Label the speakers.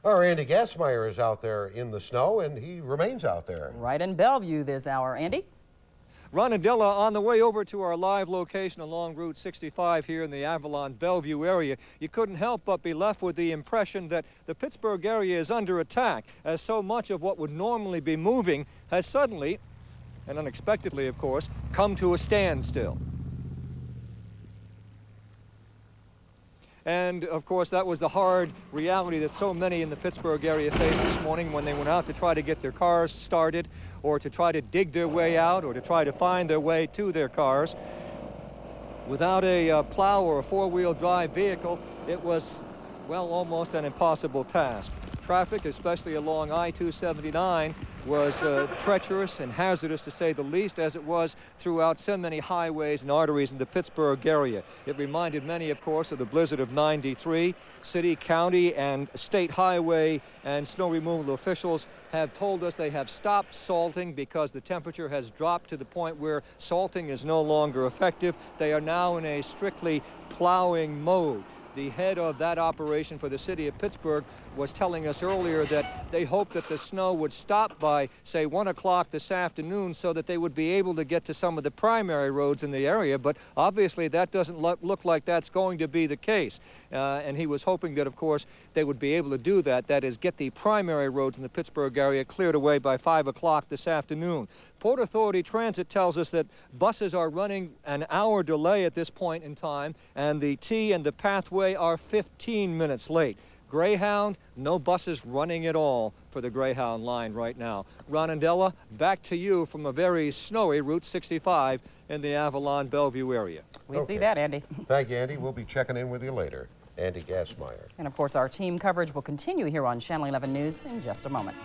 Speaker 1: Our Andy Gastmeyer is out there in the snow, and he remains out there.
Speaker 2: Right in Bellevue this hour. Andy?
Speaker 3: Ron and Della on the way over to our live location along Route 65 here in the Avalon-Bellevue area. You couldn't help but be left with the impression that the Pittsburgh area is under attack, as so much of what would normally be moving has suddenly, and unexpectedly of course, come to a standstill. And, of course, that was the hard reality that so many in the Pittsburgh area faced this morning when they went out to try to get their cars started or to try to dig their way out or to try to find their way to their cars. Without a plow or a four-wheel drive vehicle, it was, well, almost an impossible task. Traffic, especially along I-279, was treacherous and hazardous, to say the least, as it was throughout so many highways and arteries in the Pittsburgh area. It reminded many, of course, of the blizzard of '93. City, county, and state highway and snow removal officials have told us they have stopped salting because the temperature has dropped to the point where salting is no longer effective. They are now in a strictly plowing mode. The head of that operation for the city of Pittsburgh was telling us earlier that they hoped that the snow would stop by, say, 1 o'clock this afternoon so that they would be able to get to some of the primary roads in the area, but obviously that doesn't look like that's going to be the case. And he was hoping that, of course, they would be able to do that, that is, get the primary roads in the Pittsburgh area cleared away by 5 o'clock this afternoon. Port Authority Transit tells us that buses are running an hour delay at this point in time, and the T and the pathway are 15 minutes late. Greyhound, no buses running at all for the Greyhound line right now. Ron and Della, back to you from a very snowy Route 65 in the Avalon-Bellevue area.
Speaker 2: We see that, Andy.
Speaker 1: Thank you, Andy. We'll be checking in with you later. Andy Gastmeyer.
Speaker 2: And of course, our team coverage will continue here on Channel 11 News in just a moment.